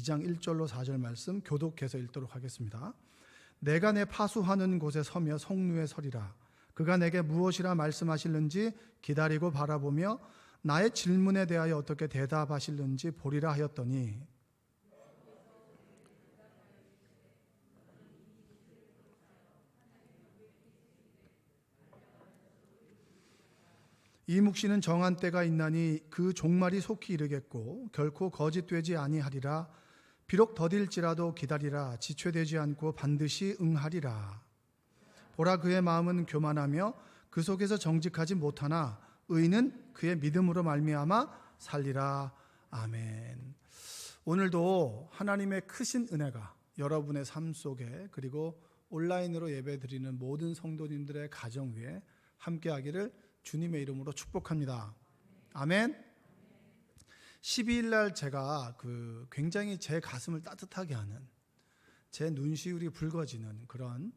2장 1절로 4절 말씀 교독해서 읽도록 하겠습니다. 내가 내 파수하는 곳에 서며 성루에 서리라. 그가 내게 무엇이라 말씀하실는지 기다리고 바라보며 나의 질문에 대하여 어떻게 대답하실는지 보리라 하였더니 이 묵시는 정한 때가 있나니 그 종말이 속히 이르겠고 결코 거짓되지 아니하리라. 비록 더딜지라도 기다리라. 지체되지 않고 반드시 응하리라. 보라, 그의 마음은 교만하며 그 속에서 정직하지 못하나 의인은 그의 믿음으로 말미암아 살리라. 아멘. 오늘도 하나님의 크신 은혜가 여러분의 삶 속에, 그리고 온라인으로 예배드리는 모든 성도님들의 가정 위에 함께하기를 주님의 이름으로 축복합니다. 아멘. 12일 날 제가 굉장히 제 가슴을 따뜻하게 하는, 제 눈시울이 붉어지는 그런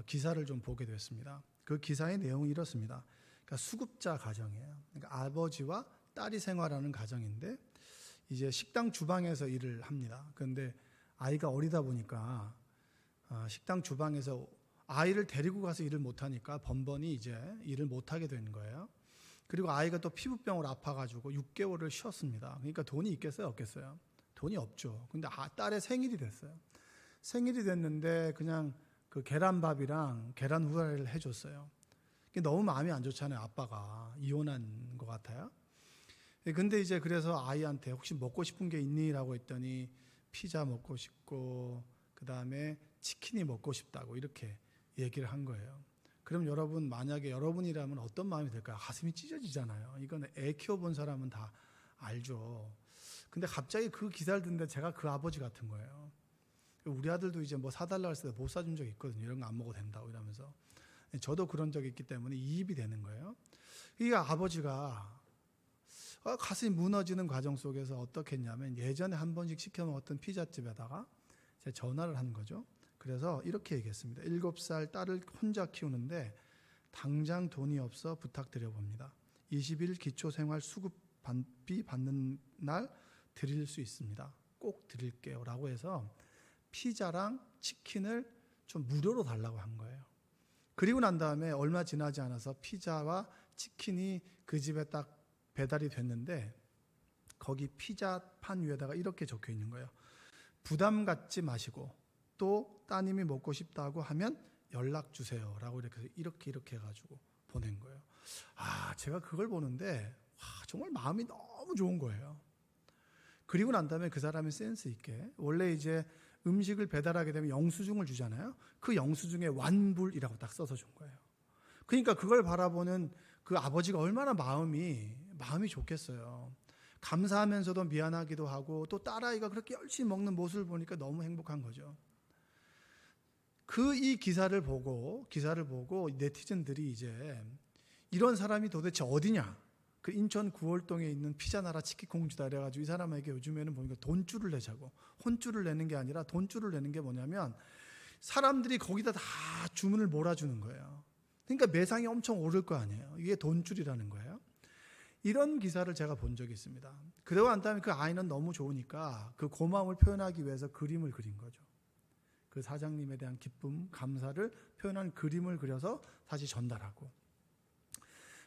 기사를 좀 보게 됐습니다. 그 기사의 내용이 이렇습니다. 그러니까 수급자 가정이에요. 그러니까 아버지와 딸이 생활하는 가정인데 이제 식당 주방에서 일을 합니다. 그런데 아이가 어리다 보니까 식당 주방에서 아이를 데리고 가서 일을 못하니까 번번이 이제 일을 못하게 되는 거예요. 그리고 아이가 또 피부병으로 아파가지고 6개월을 쉬었습니다. 그러니까 돈이 있겠어요, 없겠어요? 돈이 없죠. 근데 딸의 생일이 됐어요. 생일이 됐는데 그냥 그 계란밥이랑 계란 후라이를 해줬어요. 너무 마음이 안 좋잖아요. 아빠가 이혼한 것 같아요. 근데 이제 그래서 아이한테 혹시 먹고 싶은 게 있니? 라고 했더니 피자 먹고 싶고 그 다음에 치킨이 먹고 싶다고 이렇게 얘기를 한 거예요. 그럼 여러분, 만약에 여러분이라면 어떤 마음이 들까요? 가슴이 찢어지잖아요. 이건 애 키워본 사람은 다 알죠. 근데 갑자기 그 기사를 듣는데 제가 그 아버지 같은 거예요. 우리 아들도 이제 뭐 사달라고 했을 때 못 사준 적이 있거든요. 이런 거 안 먹어도 된다고 이러면서. 저도 그런 적이 있기 때문에 이입이 되는 거예요. 이 아버지가 가슴이 무너지는 과정 속에서 어떻게 했냐면, 예전에 한 번씩 시켜 먹었던 피자집에다가 제 전화를 한 거죠. 그래서 이렇게 얘기했습니다. 7살 딸을 혼자 키우는데 당장 돈이 없어 부탁드려 봅니다. 20일 기초생활 수급비 받는 날 드릴 수 있습니다. 꼭 드릴게요. 라고 해서 피자랑 치킨을 좀 무료로 달라고 한 거예요. 그리고 난 다음에 얼마 지나지 않아서 피자와 치킨이 그 집에 딱 배달이 됐는데 거기 피자판 위에다가 이렇게 적혀 있는 거예요. 부담 갖지 마시고 또 따님이 먹고 싶다고 하면 연락 주세요. 라고 이렇게 해가지고 보낸 거예요. 제가 그걸 보는데 정말 마음이 너무 좋은 거예요. 그리고 난 다음에 그 사람이 센스 있게, 원래 이제 음식을 배달하게 되면 영수증을 주잖아요. 그 영수증에 완불이라고 딱 써서 준 거예요. 그러니까 그걸 바라보는 그 아버지가 얼마나 마음이 좋겠어요. 감사하면서도 미안하기도 하고, 또 딸아이가 그렇게 열심히 먹는 모습을 보니까 너무 행복한 거죠. 이 기사를 보고 네티즌들이 이제 이런 사람이 도대체 어디냐? 그 인천 구월동에 있는 피자나라 치킨공주다 그래가지고 이 사람에게 요즘에는 보니까 돈줄을 내자고, 혼줄을 내는 게 아니라 돈줄을 내는 게 뭐냐면 사람들이 거기다 다 주문을 몰아주는 거예요. 그러니까 매상이 엄청 오를 거 아니에요. 이게 돈줄이라는 거예요. 이런 기사를 제가 본 적이 있습니다. 그러고 난 다음에 그 아이는 너무 좋으니까 그 고마움을 표현하기 위해서 그림을 그린 거죠. 그 사장님에 대한 기쁨, 감사를 표현한 그림을 그려서 다시 전달하고.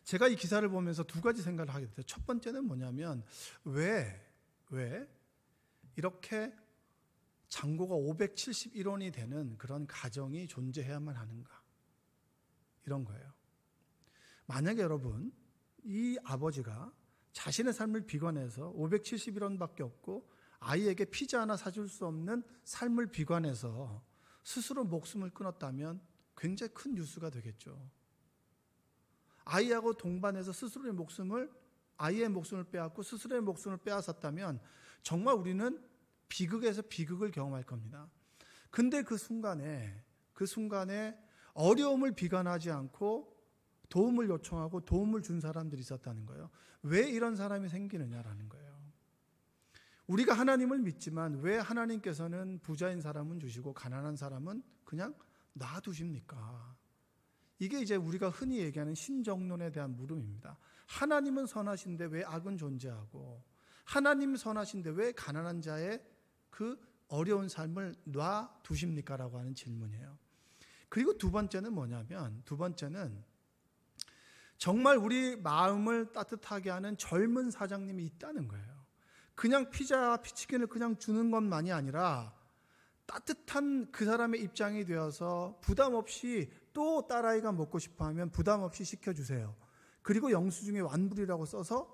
제가 이 기사를 보면서 두 가지 생각을 하게 됐어요. 첫 번째는 뭐냐면 왜 이렇게 잔고가 571원이 되는 그런 가정이 존재해야만 하는가, 이런 거예요. 만약에 여러분, 이 아버지가 자신의 삶을 비관해서 571원밖에 없고 아이에게 피자 하나 사줄 수 없는 삶을 비관해서 스스로 목숨을 끊었다면 굉장히 큰 뉴스가 되겠죠. 아이하고 동반해서 아이의 목숨을 빼앗고 스스로의 목숨을 빼앗았다면 정말 우리는 비극에서 비극을 경험할 겁니다. 근데 그 순간에 어려움을 비관하지 않고 도움을 요청하고 도움을 준 사람들이 있었다는 거예요. 왜 이런 사람이 생기느냐라는 거예요. 우리가 하나님을 믿지만 왜 하나님께서는 부자인 사람은 주시고 가난한 사람은 그냥 놔두십니까? 이게 이제 우리가 흔히 얘기하는 신정론에 대한 물음입니다. 하나님은 선하신데 왜 악은 존재하고, 하나님 선하신데 왜 가난한 자의 그 어려운 삶을 놔두십니까? 라고 하는 질문이에요. 그리고 두 번째는 뭐냐면, 두 번째는 정말 우리 마음을 따뜻하게 하는 젊은 사장님이 있다는 거예요. 그냥 피자, 피치킨을 그냥 주는 것만이 아니라 따뜻한 그 사람의 입장이 되어서 부담 없이 또 딸아이가 먹고 싶어하면 부담 없이 시켜주세요. 그리고 영수증에 완불이라고 써서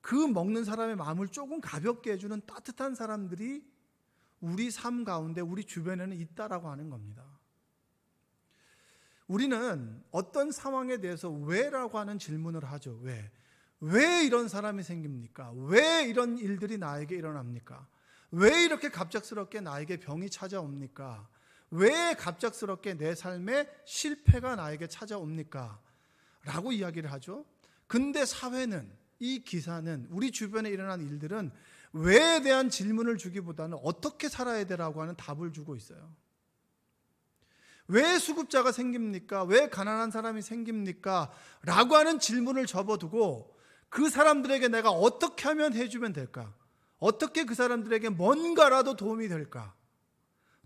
그 먹는 사람의 마음을 조금 가볍게 해주는 따뜻한 사람들이 우리 삶 가운데, 우리 주변에는 있다라고 하는 겁니다. 우리는 어떤 상황에 대해서 왜라고 하는 질문을 하죠. 왜 이런 사람이 생깁니까? 왜 이런 일들이 나에게 일어납니까? 왜 이렇게 갑작스럽게 나에게 병이 찾아옵니까? 왜 갑작스럽게 내 삶에 실패가 나에게 찾아옵니까? 라고 이야기를 하죠. 근데 사회는, 이 기사는, 우리 주변에 일어난 일들은 왜에 대한 질문을 주기보다는 어떻게 살아야 되라고 하는 답을 주고 있어요. 왜 수급자가 생깁니까? 왜 가난한 사람이 생깁니까? 라고 하는 질문을 접어두고 그 사람들에게 내가 어떻게 하면 해주면 될까? 어떻게 그 사람들에게 뭔가라도 도움이 될까?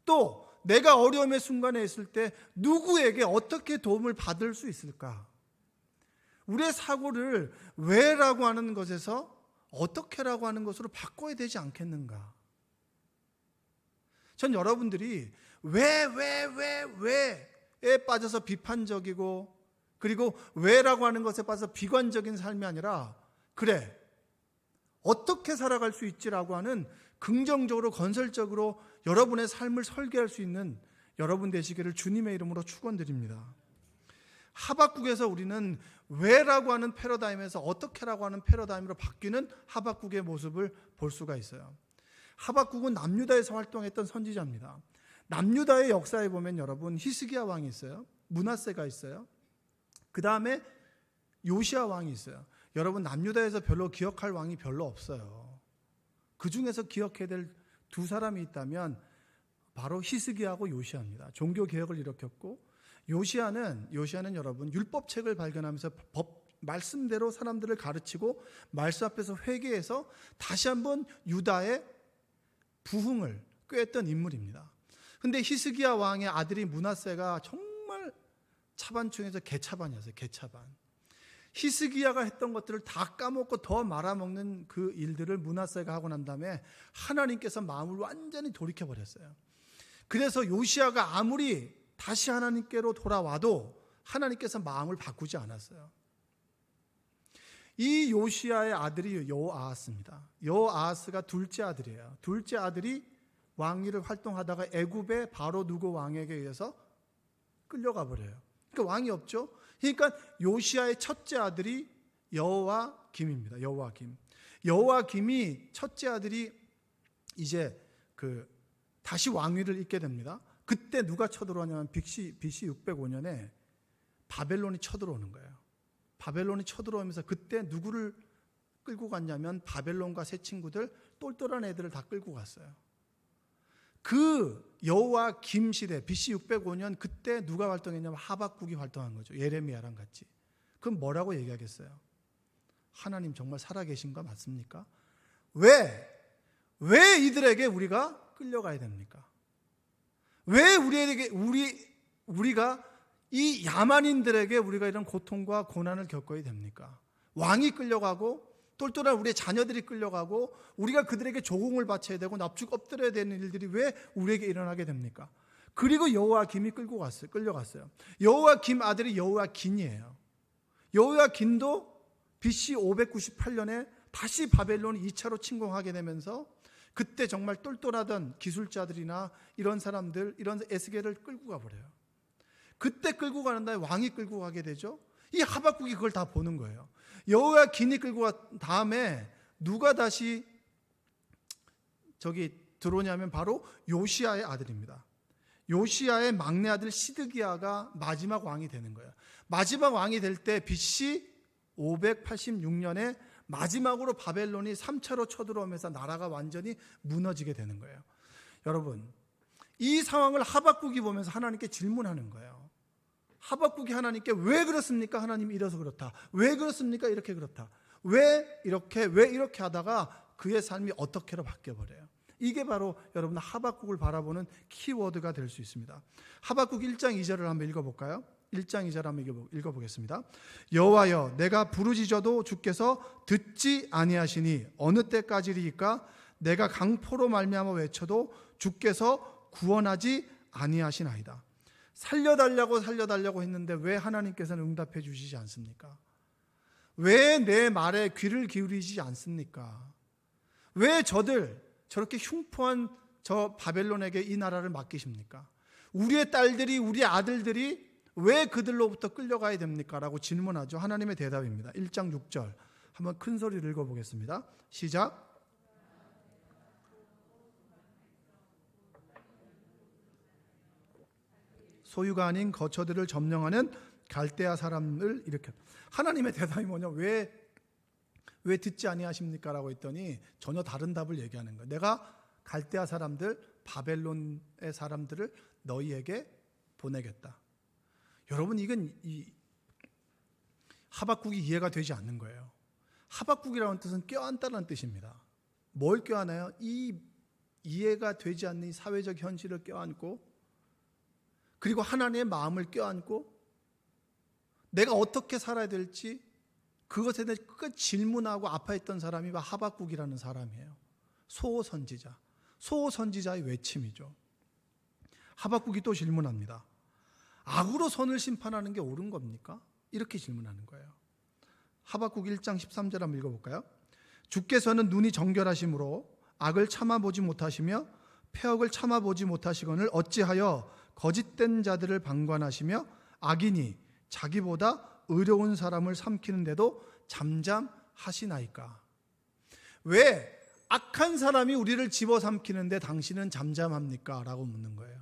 또 내가 어려움의 순간에 있을 때 누구에게 어떻게 도움을 받을 수 있을까? 우리의 사고를 왜라고 하는 것에서 어떻게라고 하는 것으로 바꿔야 되지 않겠는가? 전 여러분들이 왜에 빠져서 비판적이고, 그리고 왜라고 하는 것에 빠져서 비관적인 삶이 아니라, 그래, 어떻게 살아갈 수 있지라고 하는 긍정적으로, 건설적으로 여러분의 삶을 설계할 수 있는 여러분 되시기를 주님의 이름으로 축원드립니다. 하박국에서 우리는 왜라고 하는 패러다임에서 어떻게라고 하는 패러다임으로 바뀌는 하박국의 모습을 볼 수가 있어요. 하박국은 남유다에서 활동했던 선지자입니다. 남유다의 역사에 보면 여러분, 히스기야 왕이 있어요. 므낫세가 있어요. 그 다음에 요시야 왕이 있어요. 여러분, 남유다에서 별로 기억할 왕이 별로 없어요. 그 중에서 기억해야 될 두 사람이 있다면 바로 히스기야하고 요시야입니다. 종교개혁을 일으켰고, 요시야는 여러분 율법책을 발견하면서 말씀대로 사람들을 가르치고 말씀 앞에서 회개해서 다시 한번 유다의 부흥을 꾀했던 인물입니다. 근데 히스기야 왕의 아들이 므낫세가 정말 차반충에서 개차반이었어요. 개차반. 히스기야가 했던 것들을 다 까먹고 더 말아먹는 그 일들을 므낫세가 하고 난 다음에 하나님께서 마음을 완전히 돌이켜버렸어요. 그래서 요시야가 아무리 다시 하나님께로 돌아와도 하나님께서 마음을 바꾸지 않았어요. 이 요시야의 아들이 여호아하스입니다. 여호아하스가 둘째 아들이에요. 둘째 아들이 왕위를 활동하다가 애굽의 바로 누고 왕에게 의해서 끌려가 버려요. 그러니까 왕이 없죠. 그러니까 요시야의 첫째 아들이 여호와김입니다. 여호와김이 첫째 아들이 이제 다시 왕위를 잇게 됩니다. 그때 누가 쳐들어오냐면 BC 605년에 바벨론이 쳐들어오는 거예요. 바벨론이 쳐들어오면서 그때 누구를 끌고 갔냐면 바벨론과 새 친구들, 똘똘한 애들을 다 끌고 갔어요. 그 여호와김 시대 BC 605년 그때 누가 활동했냐면 하박국이 활동한 거죠. 예레미야랑 같이. 그럼 뭐라고 얘기하겠어요? 하나님 정말 살아계신 거 맞습니까? 왜 이들에게 우리가 끌려가야 됩니까? 왜 우리가 이 야만인들에게 우리가 이런 고통과 고난을 겪어야 됩니까? 왕이 끌려가고 똘똘한 우리의 자녀들이 끌려가고 우리가 그들에게 조공을 바쳐야 되고 납죽 엎드려야 되는 일들이 왜 우리에게 일어나게 됩니까? 그리고 여호와김이 끌려갔어요. 여호와김 아들이 여호와긴이에요. 여호와긴도 BC 598년에 다시 바벨론이 2차로 침공하게 되면서 그때 정말 똘똘하던 기술자들이나 이런 사람들, 이런 에스겔을 끌고 가버려요. 그때 끌고 가는 다음에 왕이 끌고 가게 되죠. 이 하박국이 그걸 다 보는 거예요. 여호야긴이 끌고 간 다음에 누가 다시 들어오냐면 바로 요시야의 아들입니다. 요시야의 막내 아들 시드기야가 마지막 왕이 되는 거예요. 마지막 왕이 될 때 BC 586년에 마지막으로 바벨론이 3차로 쳐들어오면서 나라가 완전히 무너지게 되는 거예요. 여러분, 이 상황을 하박국이 보면서 하나님께 질문하는 거예요. 하박국이 하나님께 왜 그렇습니까? 하나님이 이래서 그렇다. 왜 그렇습니까? 이렇게 그렇다. 왜 이렇게 하다가 그의 삶이 어떻게로 바뀌어버려요. 이게 바로 여러분 하박국을 바라보는 키워드가 될 수 있습니다. 하박국 1장 2절을 한번 읽어볼까요? 1장 2절 한번 읽어보겠습니다. 여호와여 내가 부르짖어도 주께서 듣지 아니하시니 어느 때까지리이까 내가 강포로 말미암아 외쳐도 주께서 구원하지 아니하시나이다. 살려달라고 했는데 왜 하나님께서는 응답해 주시지 않습니까? 왜 내 말에 귀를 기울이지 않습니까? 왜 저들 저렇게 흉포한 저 바벨론에게 이 나라를 맡기십니까? 우리의 딸들이 우리의 아들들이 왜 그들로부터 끌려가야 됩니까? 라고 질문하죠. 하나님의 대답입니다. 1장 6절 한번 큰 소리를 읽어보겠습니다. 시작. 소유가 아닌 거처들을 점령하는 갈대아 사람을 일으켰다. 하나님의 대답이 뭐냐? 왜 듣지 아니하십니까? 라고 했더니 전혀 다른 답을 얘기하는 거예요. 내가 갈대아 사람들, 바벨론의 사람들을 너희에게 보내겠다. 여러분 이건 하박국이 이해가 되지 않는 거예요. 하박국이라는 뜻은 껴안다는 뜻입니다. 뭘 껴안아요? 이 이해가 되지 않는 이 사회적 현실을 껴안고 그리고 하나님의 마음을 껴안고 내가 어떻게 살아야 될지 그것에 대해 끝까지 질문하고 아파했던 사람이 하박국이라는 사람이에요. 소호선지자. 소호선지자의 외침이죠. 하박국이 또 질문합니다. 악으로 선을 심판하는 게 옳은 겁니까? 이렇게 질문하는 거예요. 하박국 1장 13절 한번 읽어볼까요? 주께서는 눈이 정결하심으로 악을 참아보지 못하시며 패역을 참아보지 못하시거늘 어찌하여 거짓된 자들을 방관하시며 악인이 자기보다 의로운 사람을 삼키는데도 잠잠하시나이까? 왜 악한 사람이 우리를 집어삼키는데 당신은 잠잠합니까? 라고 묻는 거예요.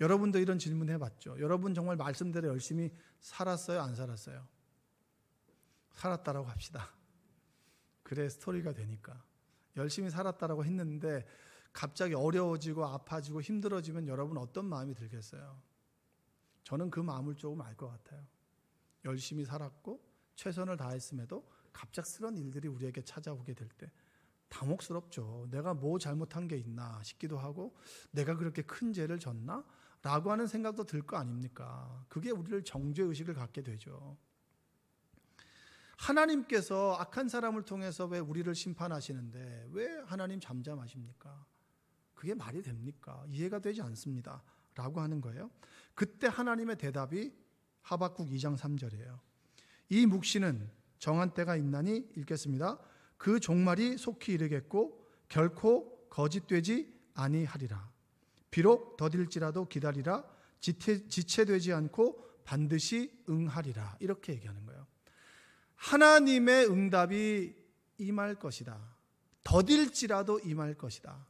여러분도 이런 질문 해봤죠? 여러분 정말 말씀대로 열심히 살았어요? 안 살았어요? 살았다라고 합시다. 그래 스토리가 되니까. 열심히 살았다라고 했는데 갑자기 어려워지고 아파지고 힘들어지면 여러분 어떤 마음이 들겠어요? 저는 그 마음을 조금 알 것 같아요. 열심히 살았고 최선을 다했음에도 갑작스런 일들이 우리에게 찾아오게 될 때 당혹스럽죠. 내가 뭐 잘못한 게 있나 싶기도 하고 내가 그렇게 큰 죄를 졌나? 라고 하는 생각도 들 거 아닙니까? 그게 우리를 정죄의식을 갖게 되죠. 하나님께서 악한 사람을 통해서 왜 우리를 심판하시는데 왜 하나님 잠잠하십니까? 그게 말이 됩니까? 이해가 되지 않습니다. 라고 하는 거예요. 그때 하나님의 대답이 하박국 2장 3절이에요. 이 묵시는 정한 때가 있나니 읽겠습니다. 그 종말이 속히 이르겠고 결코 거짓되지 아니하리라. 비록 더딜지라도 기다리라. 지체되지 않고 반드시 응하리라. 이렇게 얘기하는 거예요. 하나님의 응답이 임할 것이다. 더딜지라도 임할 것이다.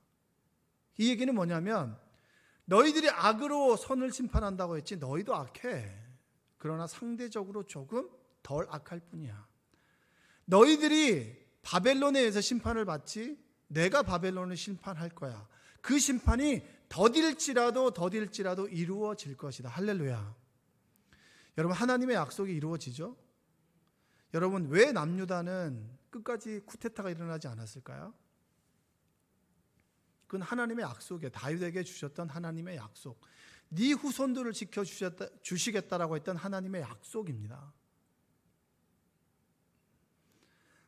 이 얘기는 뭐냐면 너희들이 악으로 선을 심판한다고 했지 너희도 악해. 그러나 상대적으로 조금 덜 악할 뿐이야. 너희들이 바벨론에 의해서 심판을 받지 내가 바벨론을 심판할 거야. 그 심판이 더딜지라도 이루어질 것이다. 할렐루야. 여러분 하나님의 약속이 이루어지죠? 여러분 왜 남유다는 끝까지 쿠데타가 일어나지 않았을까요? 그건 하나님의 약속이에요. 다윗에게 주셨던 하나님의 약속. 네 후손들을 지켜주시겠다라고 했던 하나님의 약속입니다.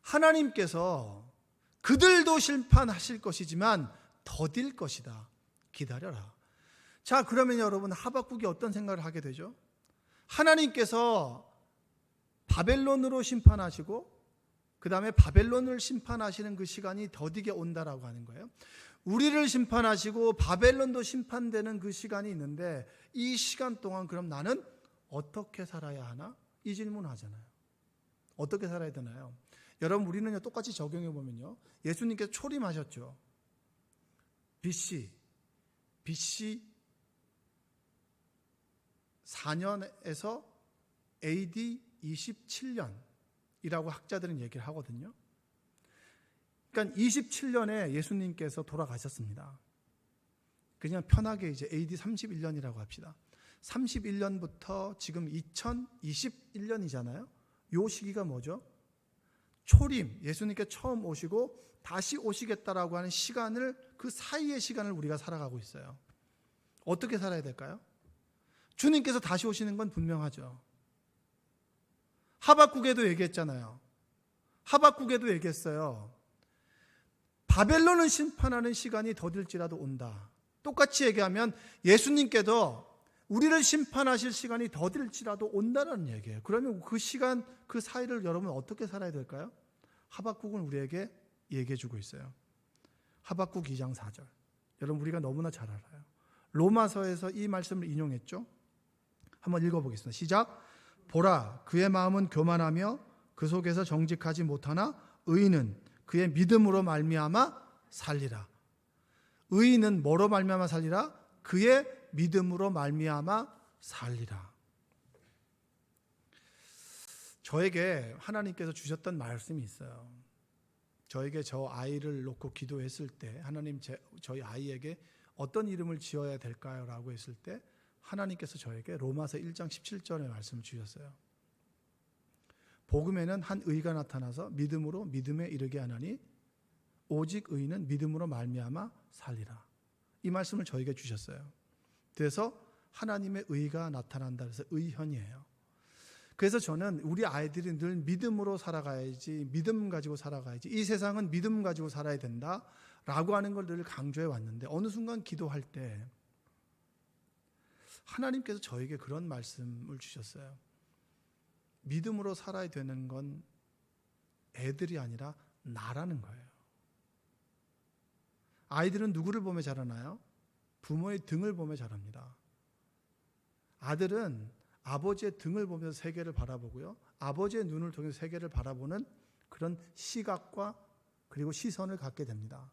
하나님께서 그들도 심판하실 것이지만 더딜 것이다. 기다려라. 자, 그러면 여러분 하박국이 어떤 생각을 하게 되죠? 하나님께서 바벨론으로 심판하시고 그 다음에 바벨론을 심판하시는 그 시간이 더디게 온다라고 하는 거예요. 우리를 심판하시고 바벨론도 심판되는 그 시간이 있는데 이 시간 동안 그럼 나는 어떻게 살아야 하나? 이 질문 하잖아요. 어떻게 살아야 되나요? 여러분 우리는 똑같이 적용해 보면요. 예수님께서 초림하셨죠. BC 4년에서 AD 27년이라고 학자들은 얘기를 하거든요. 그러니까 27년에 예수님께서 돌아가셨습니다. 그냥 편하게 이제 AD 31년이라고 합시다. 31년부터 지금 2021년이잖아요. 요 시기가 뭐죠? 초림, 예수님께 처음 오시고 다시 오시겠다라고 하는 시간을, 그 사이의 시간을 우리가 살아가고 있어요. 어떻게 살아야 될까요? 주님께서 다시 오시는 건 분명하죠. 하박국에도 얘기했잖아요. 하박국에도 얘기했어요. 바벨론을 심판하는 시간이 더딜지라도 온다. 똑같이 얘기하면 예수님께도 우리를 심판하실 시간이 더딜지라도 온다는 얘기예요. 그러면 그 시간, 그 사이를 여러분 어떻게 살아야 될까요? 하박국은 우리에게 얘기해 주고 있어요. 하박국 2장 4절. 여러분 우리가 너무나 잘 알아요. 로마서에서 이 말씀을 인용했죠. 한번 읽어보겠습니다. 시작. 보라, 그의 마음은 교만하며 그 속에서 정직하지 못하나 의인은 그의 믿음으로 말미암아 살리라. 의인은 뭐로 말미암아 살리라? 그의 믿음으로 말미암아 살리라. 저에게 하나님께서 주셨던 말씀이 있어요. 저에게 저 아이를 놓고 기도했을 때 하나님 저희 아이에게 어떤 이름을 지어야 될까요? 라고 했을 때 하나님께서 저에게 로마서 1장 17절의 말씀을 주셨어요. 복음에는 한 의가 나타나서 믿음으로 믿음에 이르게 하나니 오직 의인은 믿음으로 말미암아 살리라. 이 말씀을 저에게 주셨어요. 그래서 하나님의 의가 나타난다 해서 의현이에요. 그래서 저는 우리 아이들이 늘 믿음으로 살아가야지, 믿음 가지고 살아가야지, 이 세상은 믿음 가지고 살아야 된다라고 하는 걸 늘 강조해 왔는데 어느 순간 기도할 때 하나님께서 저에게 그런 말씀을 주셨어요. 믿음으로 살아야 되는 건 애들이 아니라 나라는 거예요. 아이들은 누구를 보며 자라나요? 부모의 등을 보며 자랍니다. 아들은 아버지의 등을 보면서 세계를 바라보고요. 아버지의 눈을 통해서 세계를 바라보는 그런 시각과 그리고 시선을 갖게 됩니다.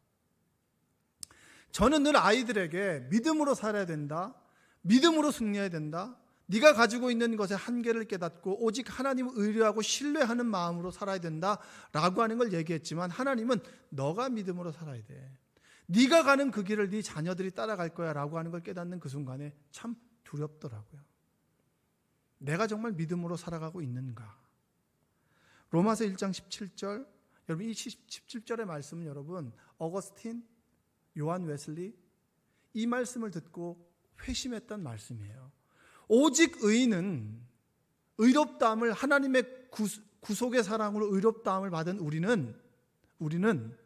저는 늘 아이들에게 믿음으로 살아야 된다. 믿음으로 승리해야 된다. 네가 가지고 있는 것의 한계를 깨닫고 오직 하나님을 의뢰하고 신뢰하는 마음으로 살아야 된다라고 하는 걸 얘기했지만 하나님은 너가 믿음으로 살아야 돼. 네가 가는 그 길을 네 자녀들이 따라갈 거야 라고 하는 걸 깨닫는 그 순간에 참 두렵더라고요. 내가 정말 믿음으로 살아가고 있는가? 로마서 1장 17절, 여러분 이 17절의 말씀은 여러분 어거스틴, 요한 웨슬리 이 말씀을 듣고 회심했던 말씀이에요. 오직 의인은 의롭다함을, 하나님의 구속의 사랑으로 의롭다함을 받은 우리는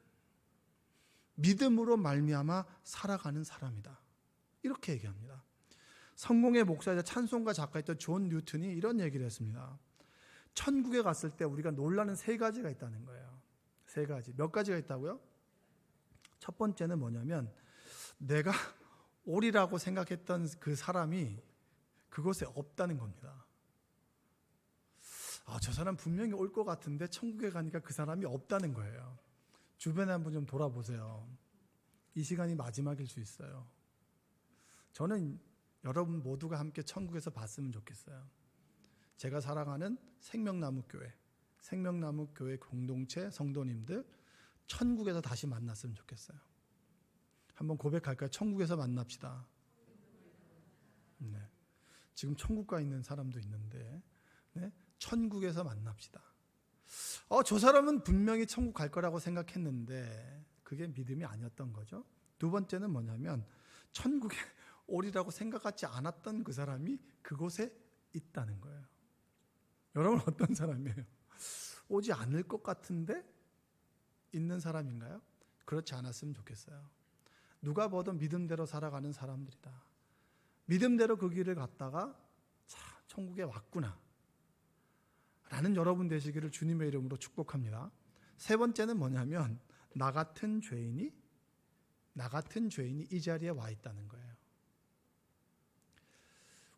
믿음으로 말미암아 살아가는 사람이다. 이렇게 얘기합니다. 성공의 목사이자 찬송가 작가였던 존 뉴턴이 이런 얘기를 했습니다. 천국에 갔을 때 우리가 놀라는 세 가지가 있다는 거예요. 세 가지. 몇 가지가 있다고요? 첫 번째는 뭐냐면 내가 오리라고 생각했던 그 사람이 그곳에 없다는 겁니다. 저 사람 분명히 올 것 같은데 천국에 가니까 그 사람이 없다는 거예요. 주변에 한번 좀 돌아보세요. 이 시간이 마지막일 수 있어요. 저는 여러분 모두가 함께 천국에서 봤으면 좋겠어요. 제가 사랑하는 생명나무교회 공동체 성도님들 천국에서 다시 만났으면 좋겠어요. 한번 고백할까요? 천국에서 만납시다. 네. 지금 천국 가 있는 사람도 있는데 네? 천국에서 만납시다. 저 사람은 분명히 천국 갈 거라고 생각했는데 그게 믿음이 아니었던 거죠. 두 번째는 뭐냐면 천국에 오리라고 생각하지 않았던 그 사람이 그곳에 있다는 거예요. 여러분 어떤 사람이에요? 오지 않을 것 같은데 있는 사람인가요? 그렇지 않았으면 좋겠어요. 누가 보든 믿음대로 살아가는 사람들이다. 믿음대로 그 길을 갔다가 천국에 왔구나 라는 여러분 되시기를 주님의 이름으로 축복합니다. 세 번째는 뭐냐면 나 같은 죄인이 이 자리에 와 있다는 거예요.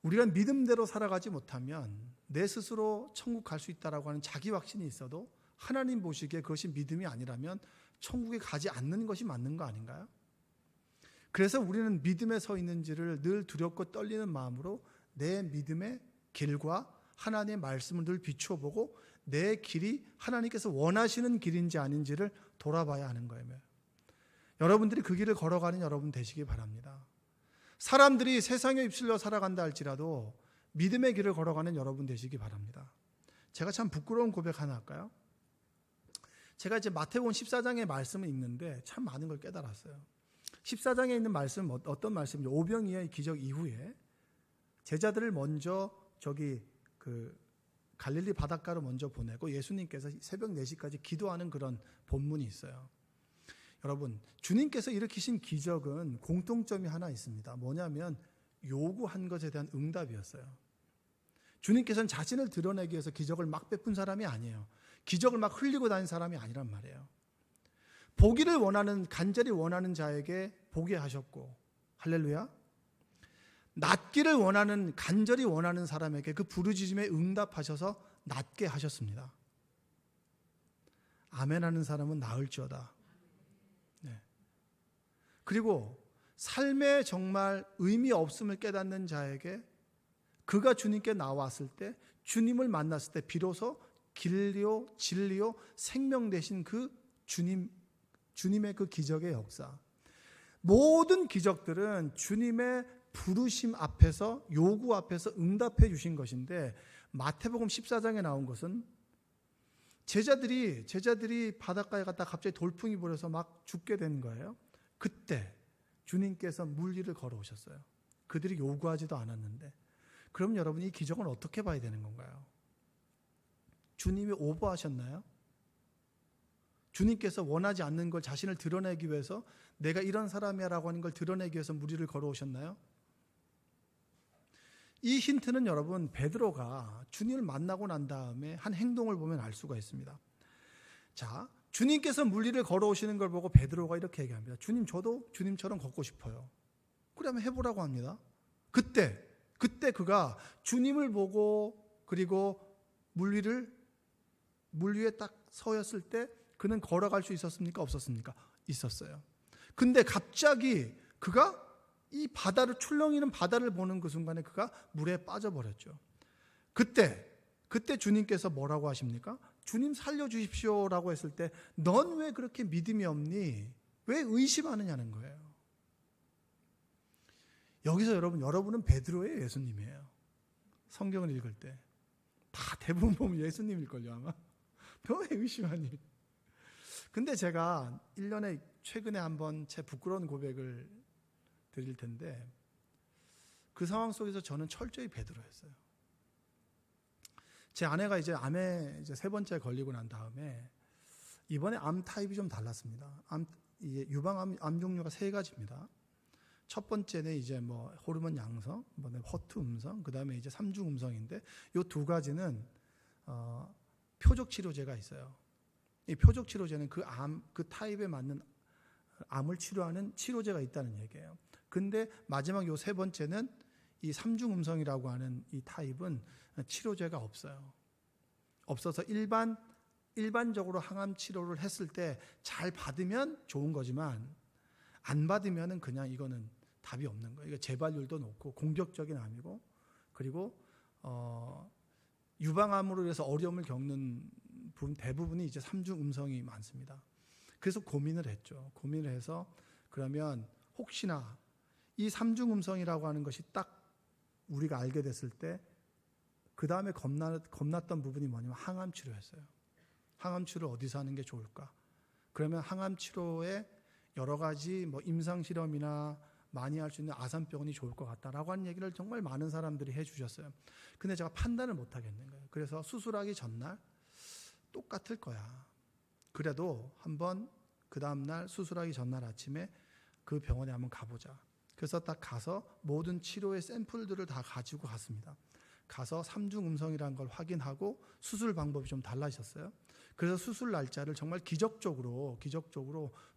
우리가 믿음대로 살아가지 못하면 내 스스로 천국 갈 수 있다라고 하는 자기 확신이 있어도 하나님 보시기에 그것이 믿음이 아니라면 천국에 가지 않는 것이 맞는 거 아닌가요? 그래서 우리는 믿음에 서 있는지를 늘 두렵고 떨리는 마음으로 내 믿음의 길과 하나님의 말씀을 늘 비추어 보고 내 길이 하나님께서 원하시는 길인지 아닌지를 돌아봐야 하는 거예요. 여러분들이 그 길을 걸어가는 여러분 되시기 바랍니다. 사람들이 세상에 휩쓸려 살아간다 할지라도 믿음의 길을 걸어가는 여러분 되시기 바랍니다. 제가 참 부끄러운 고백 하나 할까요? 제가 이제 마태복음 14장의 말씀을 읽는데 참 많은 걸 깨달았어요. 14장에 있는 말씀은 어떤 말씀이죠? 오병이어의 기적 이후에 제자들을 먼저 그 갈릴리 바닷가로 먼저 보내고 예수님께서 새벽 4시까지 기도하는 그런 본문이 있어요. 여러분, 주님께서 일으키신 기적은 공통점이 하나 있습니다. 뭐냐면 요구한 것에 대한 응답이었어요. 주님께서는 자신을 드러내기 위해서 기적을 막 베푼 사람이 아니에요. 기적을 막 흘리고 다닌 사람이 아니란 말이에요. 보기를 원하는, 간절히 원하는 자에게 보게 하셨고, 할렐루야. 낫기를 원하는, 간절히 원하는 사람에게 그 부르짖음에 응답하셔서 낫게 하셨습니다. 아멘하는 사람은 나을지어다. 네. 그리고 삶에 정말 의미 없음을 깨닫는 자에게 그가 주님께 나왔을 때, 주님을 만났을 때 비로소 길리요 진리요 생명 되신 그 주님의 그 기적의 역사. 모든 기적들은 주님의 부르심 앞에서, 요구 앞에서 응답해 주신 것인데, 마태복음 14장에 나온 것은 제자들이 바닷가에 갔다 갑자기 돌풍이 불어서 막 죽게 된 거예요. 그때 주님께서 물 위를 걸어오셨어요. 그들이 요구하지도 않았는데. 그럼 여러분, 이 기적은 어떻게 봐야 되는 건가요? 주님이 오버하셨나요? 주님께서 원하지 않는 걸 자신을 드러내기 위해서, 내가 이런 사람이야 라고 하는 걸 드러내기 위해서 물 위를 걸어오셨나요? 이 힌트는 여러분, 베드로가 주님을 만나고 난 다음에 한 행동을 보면 알 수가 있습니다. 자, 주님께서 물 위를 걸어오시는 걸 보고 베드로가 이렇게 얘기합니다. 주님, 저도 주님처럼 걷고 싶어요. 그러면 해보라고 합니다. 그때 그가 주님을 보고, 그리고 물 위에 딱 서였을 때 그는 걸어갈 수 있었습니까? 없었습니까? 있었어요. 근데 갑자기 그가 이 바다를, 출렁이는 바다를 보는 그 순간에 그가 물에 빠져버렸죠. 그때 주님께서 뭐라고 하십니까? 주님 살려주십시오라고 했을 때, 넌 왜 그렇게 믿음이 없니? 왜 의심하느냐는 거예요. 여기서 여러분은 베드로의 예수님이에요. 성경을 읽을 때 다 대부분 보면 예수님일걸요 아마. 너 왜 의심하니? 근데 제가 1년에 최근에 한번 제 부끄러운 고백을 드릴 텐데, 그 상황 속에서 저는 철저히 베드로였어요. 제 아내가 이제 암에 이제 3번째 걸리고 난 다음에, 이번에 암 타입이 좀 달랐습니다. 유방암 종류가 3가지입니다. 첫 번째는 이제 뭐 호르몬 양성, 허투 음성, 그 다음에 이제 3중 음성인데, 이 2가지는 표적 치료제가 있어요. 이 표적 치료제는 그 타입에 맞는 암을 치료하는 치료제가 있다는 얘기예요. 근데 마지막 요 3번째는 이 3중 음성이라고 하는 이 타입은 치료제가 없어요. 없어서 일반적으로 항암 치료를 했을 때 잘 받으면 좋은 거지만, 안 받으면은 그냥 이거는 답이 없는 거예요. 이거 재발률도 높고 공격적인 암이고, 그리고 유방암으로 인해서 어려움을 겪는 대부분이 이제 3중 음성이 많습니다. 그래서 고민을 했죠. 고민을 해서, 그러면 혹시나 이 3중 음성이라고 하는 것이 딱 우리가 알게 됐을 때, 그 다음에 겁났던 부분이 뭐냐면 항암 치료였어요. 항암 치료를 어디서 하는 게 좋을까? 그러면 항암 치료에 여러 가지 임상 실험이나 많이 할 수 있는 아산병원이 좋을 것 같다라고 하는 얘기를 정말 많은 사람들이 해주셨어요. 근데 제가 판단을 못 하겠는 거예요. 그래서 수술하기 전날 똑같을 거야. 그래도 한번 그 다음날 수술하기 전날 아침에 그 병원에 한번 가보자. 그래서 딱 가서 모든 치료의 샘플들을 다 가지고 갔습니다. 가서 3중 음성이라는 걸 확인하고 수술 방법이 좀 달라졌어요. 그래서 수술 날짜를 정말 기적적으로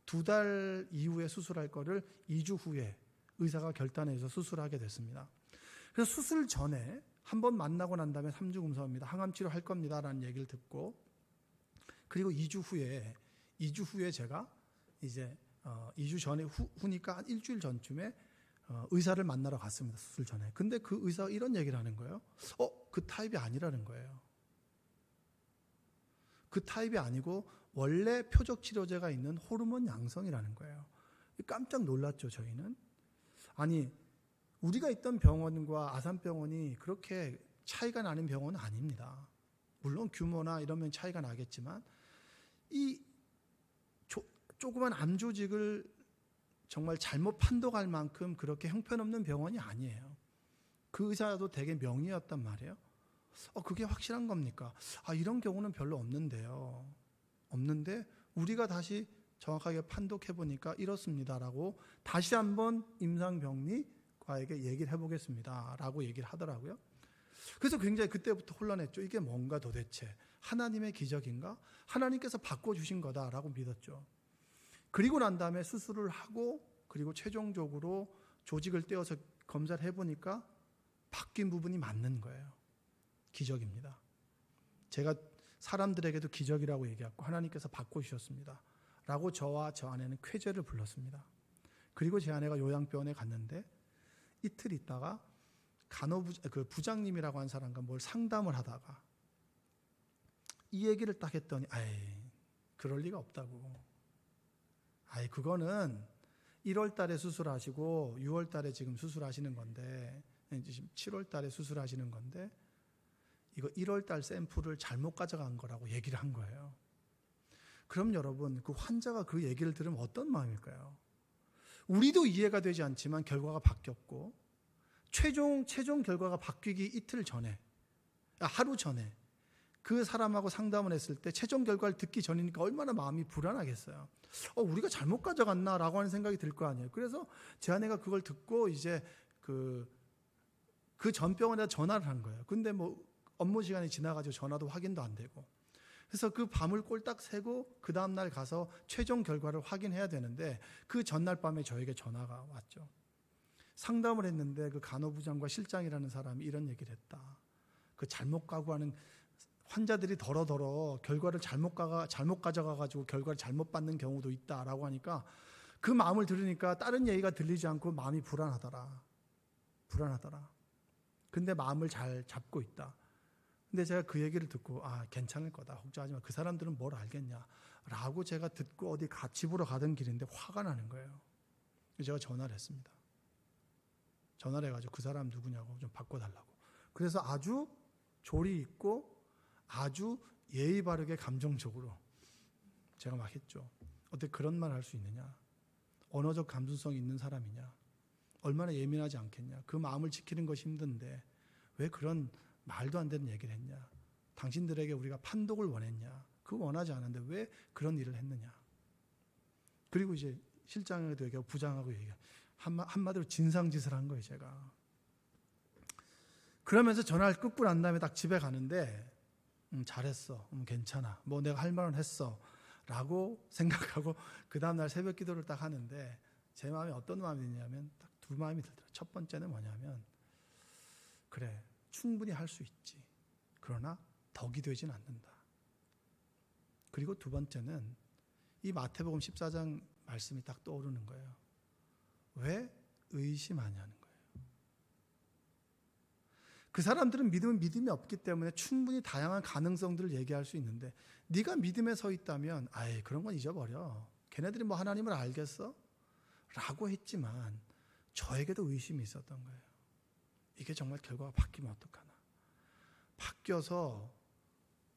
2달 이후에 수술할 거를 2주 후에 의사가 결단해서 수술하게 됐습니다. 그래서 수술 전에 한번 만나고 난 다음에 3중 음성입니다. 항암 치료 할 겁니다 라는 얘기를 듣고, 그리고 2주 후에 제가 이제 2주 전에 후니까 한 일주일 전쯤에 의사를 만나러 갔습니다. 수술 전에. 근데 그 의사가 이런 얘기를 하는 거예요. 그 타입이 아니라는 거예요. 그 타입이 아니고 원래 표적 치료제가 있는 호르몬 양성이라는 거예요. 깜짝 놀랐죠, 저희는. 아니, 우리가 있던 병원과 아산병원이 그렇게 차이가 나는 병원은 아닙니다. 물론 규모나 이러면 차이가 나겠지만, 이 조그만 암 조직을 정말 잘못 판독할 만큼 그렇게 형편없는 병원이 아니에요. 그 의사도 되게 명의였단 말이에요. 그게 확실한 겁니까? 이런 경우는 별로 없는데요. 없는데 우리가 다시 정확하게 판독해 보니까 이렇습니다라고 다시 한번 임상병리과에게 얘기를 해보겠습니다 라고 얘기를 하더라고요. 그래서 굉장히 그때부터 혼란했죠. 이게 뭔가 도대체 하나님의 기적인가? 하나님께서 바꿔주신 거다라고 믿었죠. 그리고 난 다음에 수술을 하고 그리고 최종적으로 조직을 떼어서 검사를 해보니까 바뀐 부분이 맞는 거예요. 기적입니다. 제가 사람들에게도 기적이라고 얘기했고 하나님께서 바꿔주셨습니다 라고 저와 저 아내는 쾌재를 불렀습니다. 그리고 제 아내가 요양병원에 갔는데 이틀 있다가 그 부장님이라고 한 사람과 뭘 상담을 하다가 이 얘기를 딱 했더니 그럴 리가 없다고. 그거는 1월 달에 수술하시고 6월 달에 지금 수술하시는 건데 지금 7월 달에 수술하시는 건데 이거 1월 달 샘플을 잘못 가져간 거라고 얘기를 한 거예요. 그럼 여러분 그 환자가 그 얘기를 들으면 어떤 마음일까요? 우리도 이해가 되지 않지만 결과가 바뀌었고 최종 결과가 바뀌기 이틀 전에 하루 전에 그 사람하고 상담을 했을 때 최종 결과를 듣기 전이니까 얼마나 마음이 불안하겠어요. 우리가 잘못 가져갔나라고 하는 생각이 들 거 아니에요. 그래서 제 아내가 그걸 듣고 이제 그 전 병원에 전화를 한 거예요. 근데 뭐 업무 시간이 지나가지고 전화도 확인도 안 되고. 그래서 그 밤을 꼴딱 새고 그 다음날 가서 최종 결과를 확인해야 되는데 그 전날 밤에 저에게 전화가 왔죠. 상담을 했는데 그 간호부장과 실장이라는 사람이 이런 얘기를 했다. 그 잘못 가고하는 환자들이 더러더러 결과를 잘못 가져가가지고 결과를 잘못 받는 경우도 있다라고 하니까 그 마음을 들으니까 다른 얘기가 들리지 않고 마음이 불안하더라. 근데 마음을 잘 잡고 있다. 근데 제가 그 얘기를 듣고 괜찮을 거다. 걱정하지 마. 그 사람들은 뭘 알겠냐. 라고 제가 듣고 어디 집으로 가던 길인데 화가 나는 거예요. 제가 전화를 했습니다. 전화를 해가지고 그 사람 누구냐고 좀 바꿔달라고. 그래서 아주 조리 있고 아주 예의 바르게 감정적으로 제가 막 했죠. 어떻게 그런 말 할 수 있느냐. 언어적 감수성이 있는 사람이냐. 얼마나 예민하지 않겠냐. 그 마음을 지키는 것이 힘든데 왜 그런 말도 안 되는 얘기를 했냐. 당신들에게 우리가 판독을 원했냐. 그거 원하지 않은데 왜 그런 일을 했느냐. 그리고 이제 실장에도 얘기하고 부장하고 얘기하고 한마디로 진상짓을 한 거예요. 제가. 그러면서 전화를 끊고 난 다음에 딱 집에 가는데 잘했어. 괜찮아. 뭐 내가 할 말은 했어. 라고 생각하고 그 다음날 새벽 기도를 딱 하는데 제 마음이 어떤 마음이 드냐면 딱 두 마음이 들더라고요. 첫 번째는 뭐냐면 그래 충분히 할 수 있지. 그러나 덕이 되진 않는다. 그리고 두 번째는 이 마태복음 14장 말씀이 딱 떠오르는 거예요. 왜 의심하냐는 거예요. 그 사람들은 믿음이 없기 때문에 충분히 다양한 가능성들을 얘기할 수 있는데 네가 믿음에 서 있다면 그런 건 잊어버려. 걔네들이 뭐 하나님을 알겠어? 라고 했지만 저에게도 의심이 있었던 거예요. 이게 정말 결과가 바뀌면 어떡하나. 바뀌어서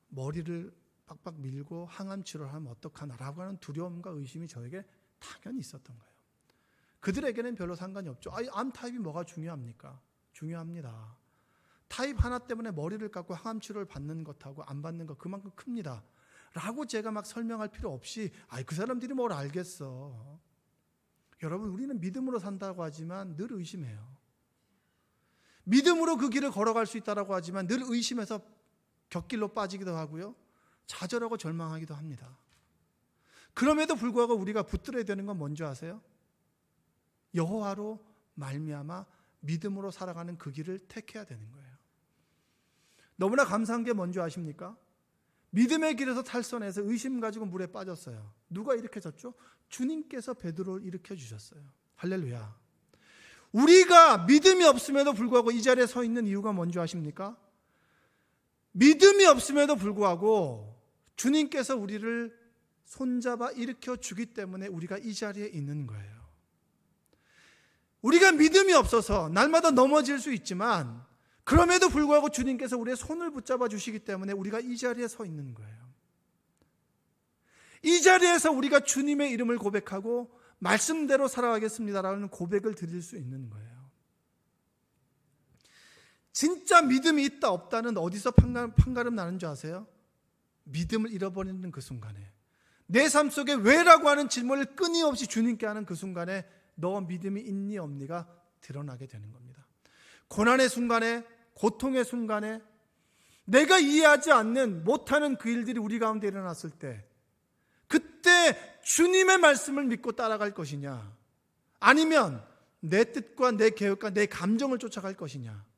머리를 빡빡 밀고 항암 치료를 하면 어떡하나 라고 하는 두려움과 의심이 저에게 당연히 있었던 거예요. 그들에게는 별로 상관이 없죠. 암 타입이 뭐가 중요합니까? 중요합니다. 타입 하나 때문에 머리를 깎고 항암 치료를 받는 것하고 안 받는 것 그만큼 큽니다. 라고 제가 막 설명할 필요 없이 그 사람들이 뭘 알겠어. 여러분 우리는 믿음으로 산다고 하지만 늘 의심해요. 믿음으로 그 길을 걸어갈 수 있다고 하지만 늘 의심해서 곁길로 빠지기도 하고요. 좌절하고 절망하기도 합니다. 그럼에도 불구하고 우리가 붙들어야 되는 건 뭔지 아세요? 여호와로 말미암아 믿음으로 살아가는 그 길을 택해야 되는 거예요. 너무나 감사한 게 뭔지 아십니까? 믿음의 길에서 탈선해서 의심 가지고 물에 빠졌어요. 누가 일으켜줬죠? 주님께서 베드로를 일으켜 주셨어요. 할렐루야. 우리가 믿음이 없음에도 불구하고 이 자리에 서 있는 이유가 뭔지 아십니까? 믿음이 없음에도 불구하고 주님께서 우리를 손잡아 일으켜 주기 때문에 우리가 이 자리에 있는 거예요. 우리가 믿음이 없어서 날마다 넘어질 수 있지만 그럼에도 불구하고 주님께서 우리의 손을 붙잡아 주시기 때문에 우리가 이 자리에 서 있는 거예요. 이 자리에서 우리가 주님의 이름을 고백하고 말씀대로 살아가겠습니다라는 고백을 드릴 수 있는 거예요. 진짜 믿음이 있다 없다는 어디서 판가름 나는 줄 아세요? 믿음을 잃어버리는 그 순간에, 내 삶 속에 왜라고 하는 질문을 끊임없이 주님께 하는 그 순간에 너 믿음이 있니 없니가 드러나게 되는 겁니다. 고난의 순간에, 고통의 순간에, 내가 이해하지 않는 못하는 그 일들이 우리 가운데 일어났을 때, 그때 주님의 말씀을 믿고 따라갈 것이냐, 아니면 내 뜻과 내 계획과 내 감정을 쫓아갈 것이냐.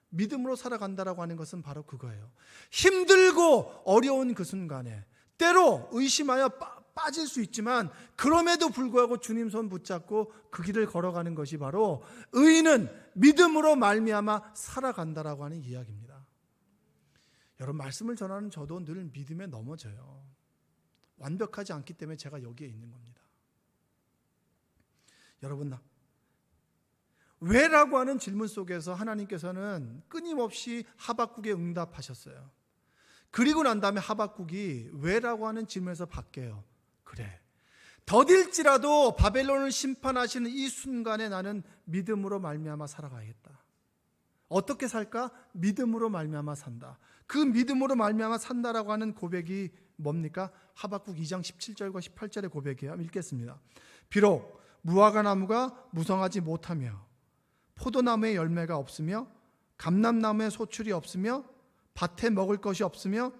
믿음으로 살아간다라고 하는 것은 바로 그거예요. 힘들고 어려운 그 순간에 때로 의심하여 빠질 수 있지만 그럼에도 불구하고 주님 손 붙잡고 그 길을 걸어가는 것이 바로 의인은 믿음으로 말미암아 살아간다라고 하는 이야기입니다. 여러분, 말씀을 전하는 저도 늘 믿음에 넘어져요. 완벽하지 않기 때문에 제가 여기에 있는 겁니다. 여러분, 왜라고 하는 질문 속에서 하나님께서는 끊임없이 하박국에 응답하셨어요. 그리고 난 다음에 하박국이 왜라고 하는 질문에서 바뀌어요. 그래, 더딜지라도 바벨론을 심판하시는 이 순간에 나는 믿음으로 말미암아 살아가야겠다. 어떻게 살까? 믿음으로 말미암아 산다. 그 믿음으로 말미암아 산다라고 하는 고백이 뭡니까? 하박국 2장 17절과 18절의 고백이에요. 읽겠습니다. 비록 무화과 나무가 무성하지 못하며 포도나무에 열매가 없으며 감람나무에 소출이 없으며 밭에 먹을 것이 없으며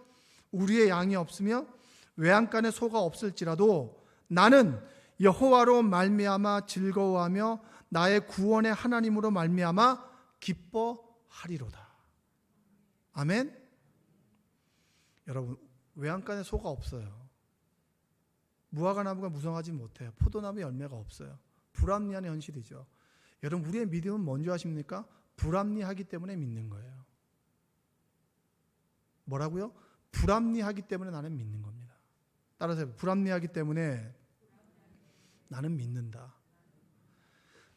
우리의 양이 없으며 외양간에 소가 없을지라도 나는 여호와로 말미암아 즐거워하며 나의 구원의 하나님으로 말미암아 기뻐하리로다. 아멘. 여러분, 외양간에 소가 없어요. 무화과 나무가 무성하지 못해요. 포도나무에 열매가 없어요. 불합리한 현실이죠. 여러분, 우리의 믿음은 뭔지 아십니까? 불합리하기 때문에 믿는 거예요. 뭐라고요? 불합리하기 때문에 나는 믿는 겁니다. 따라서 불합리하기 때문에 나는 믿는다.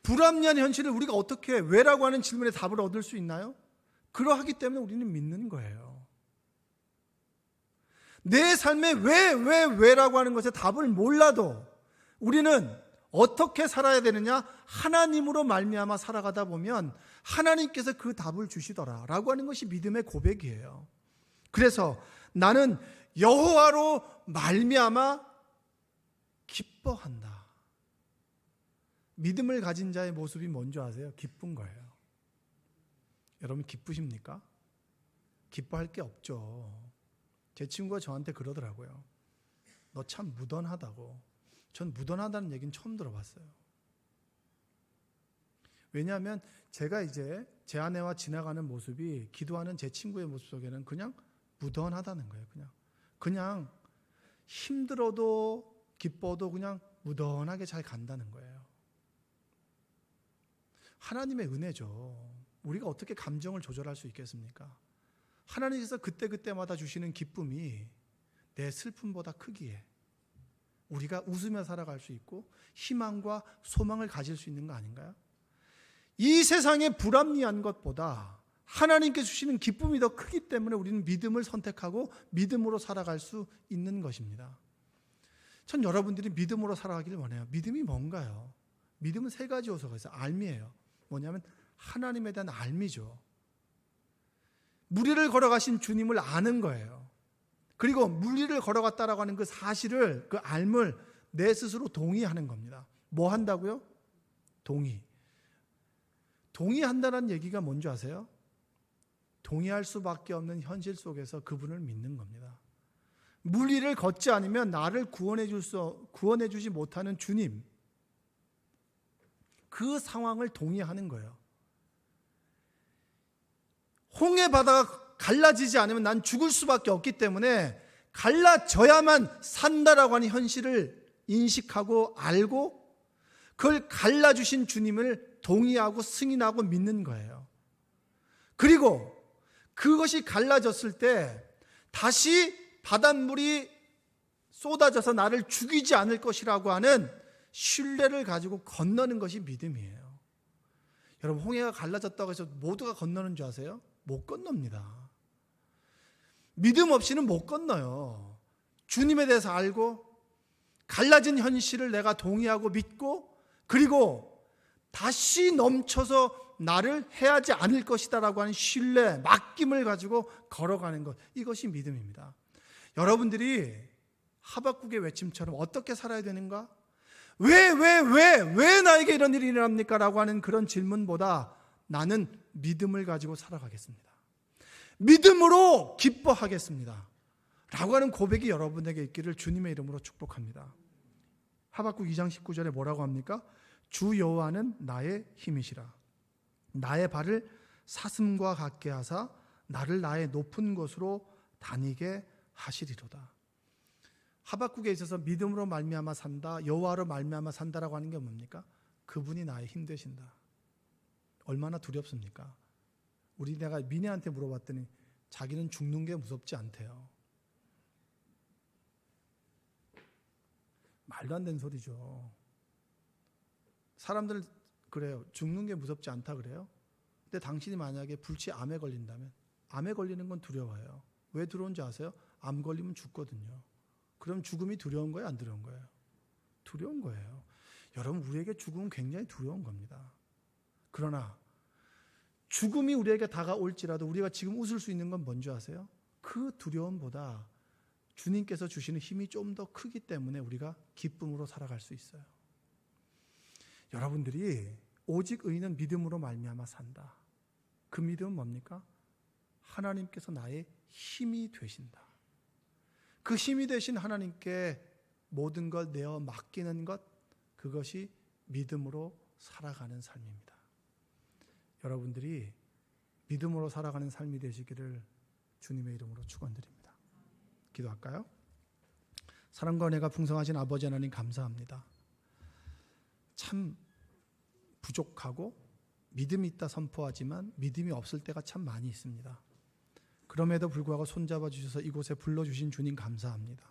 불합리한 현실을 우리가 어떻게 왜라고 하는 질문에 답을 얻을 수 있나요? 그러하기 때문에 우리는 믿는 거예요. 내 삶에 왜라고 하는 것에 답을 몰라도 우리는 어떻게 살아야 되느냐? 하나님으로 말미암아 살아가다 보면 하나님께서 그 답을 주시더라라고 하는 것이 믿음의 고백이에요. 그래서 나는 여호와로 말미암아 기뻐한다. 믿음을 가진 자의 모습이 뭔지 아세요? 기쁜 거예요. 여러분, 기쁘십니까? 기뻐할 게 없죠. 제 친구가 저한테 그러더라고요. 너 참 무던하다고. 전 무던하다는 얘기는 처음 들어봤어요. 왜냐하면 제가 이제 제 아내와 지나가는 모습이 기도하는 제 친구의 모습 속에는 그냥 무던하다는 거예요. 그냥 힘들어도 기뻐도 그냥 무던하게 잘 간다는 거예요. 하나님의 은혜죠. 우리가 어떻게 감정을 조절할 수 있겠습니까? 하나님께서 그때그때마다 주시는 기쁨이 내 슬픔보다 크기에 우리가 웃으며 살아갈 수 있고 희망과 소망을 가질 수 있는 거 아닌가요? 이 세상의 불합리한 것보다 하나님께 주시는 기쁨이 더 크기 때문에 우리는 믿음을 선택하고 믿음으로 살아갈 수 있는 것입니다. 전 여러분들이 믿음으로 살아가기를 원해요. 믿음이 뭔가요? 믿음은 세 가지 요소가 있어요. 알미예요. 뭐냐면 하나님에 대한 알미죠. 무리를 걸어가신 주님을 아는 거예요. 그리고 무리를 걸어갔다라고 하는 그 사실을, 그 알을 내 스스로 동의하는 겁니다. 뭐 한다고요? 동의한다는 얘기가 뭔지 아세요? 동의할 수밖에 없는 현실 속에서 그분을 믿는 겁니다. 무리를 걷지 않으면 나를 구원해 주지 못하는 주님, 그 상황을 동의하는 거예요. 홍해 바다가 갈라지지 않으면 난 죽을 수밖에 없기 때문에 갈라져야만 산다라고 하는 현실을 인식하고 알고 그걸 갈라주신 주님을 동의하고 승인하고 믿는 거예요. 그리고 그것이 갈라졌을 때 다시 바닷물이 쏟아져서 나를 죽이지 않을 것이라고 하는 신뢰를 가지고 건너는 것이 믿음이에요. 여러분, 홍해가 갈라졌다고 해서 모두가 건너는 줄 아세요? 못 건넙니다. 믿음 없이는 못 건너요. 주님에 대해서 알고 갈라진 현실을 내가 동의하고 믿고 그리고 다시 넘쳐서 나를 해하지 않을 것이다라고 하는 신뢰, 맡김을 가지고 걸어가는 것, 이것이 믿음입니다. 여러분들이 하박국의 외침처럼 어떻게 살아야 되는가? 왜 나에게 이런 일이 일어납니까? 라고 하는 그런 질문보다 나는 믿음을 가지고 살아가겠습니다. 믿음으로 기뻐하겠습니다. 라고 하는 고백이 여러분에게 있기를 주님의 이름으로 축복합니다. 하박국 2장 19절에 뭐라고 합니까? 주 여호와는 나의 힘이시라. 나의 발을 사슴과 같게 하사 나를 나의 높은 곳으로 다니게 하시리로다. 하박국에 있어서 믿음으로 말미암아 산다, 여호와로 말미암아 산다라고 하는 게 뭡니까? 그분이 나의 힘 되신다. 얼마나 두렵습니까? 내가 미네한테 물어봤더니 자기는 죽는 게 무섭지 않대요. 말도 안 되는 소리죠. 사람들 그래요. 죽는 게 무섭지 않다 그래요. 근데 당신이 만약에 불치암에 걸린다면, 암에 걸리는 건 두려워요. 왜 두려운지 아세요? 암 걸리면 죽거든요. 그럼 죽음이 두려운 거예요? 안 두려운 거예요? 두려운 거예요. 여러분, 우리에게 죽음은 굉장히 두려운 겁니다. 그러나 죽음이 우리에게 다가올지라도 우리가 지금 웃을 수 있는 건 뭔지 아세요? 그 두려움보다 주님께서 주시는 힘이 좀 더 크기 때문에 우리가 기쁨으로 살아갈 수 있어요. 여러분들이 오직 의인은 믿음으로 말미암아 산다. 그 믿음은 뭡니까? 하나님께서 나의 힘이 되신다. 그 힘이 되신 하나님께 모든 걸 내어 맡기는 것, 그것이 믿음으로 살아가는 삶입니다. 여러분들이 믿음으로 살아가는 삶이 되시기를 주님의 이름으로 축원드립니다. 기도할까요? 사랑과 은혜가 풍성하신 아버지 하나님 감사합니다. 참 부족하고 믿음이 있다 선포하지만 믿음이 없을 때가 참 많이 있습니다. 그럼에도 불구하고 손잡아 주셔서 이곳에 불러주신 주님 감사합니다.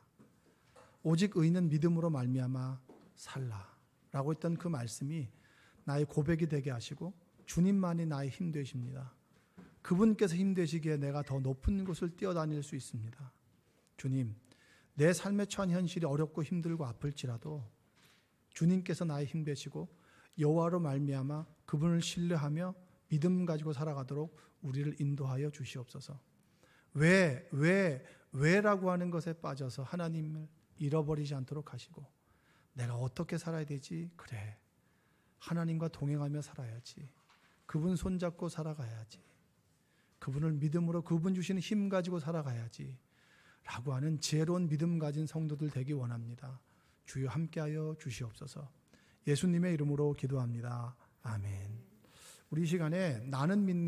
오직 의인은 믿음으로 말미암아 살라라고 했던 그 말씀이 나의 고백이 되게 하시고 주님만이 나의 힘 되십니다. 그분께서 힘 되시기에 내가 더 높은 곳을 뛰어다닐 수 있습니다. 주님, 내 삶에 처한 현실이 어렵고 힘들고 아플지라도 주님께서 나의 힘 되시고 여호와로 말미암아 그분을 신뢰하며 믿음 가지고 살아가도록 우리를 인도하여 주시옵소서. 왜라고 하는 것에 빠져서 하나님을 잃어버리지 않도록 하시고 내가 어떻게 살아야 되지? 그래, 하나님과 동행하며 살아야지. 그분 손잡고 살아가야지. 그분을 믿음으로 그분 주시는 힘 가지고 살아가야지 라고 하는 지혜로운 믿음 가진 성도들 되기 원합니다. 주여 함께하여 주시옵소서. 예수님의 이름으로 기도합니다. 아멘. 우리 이 시간에 나는 믿는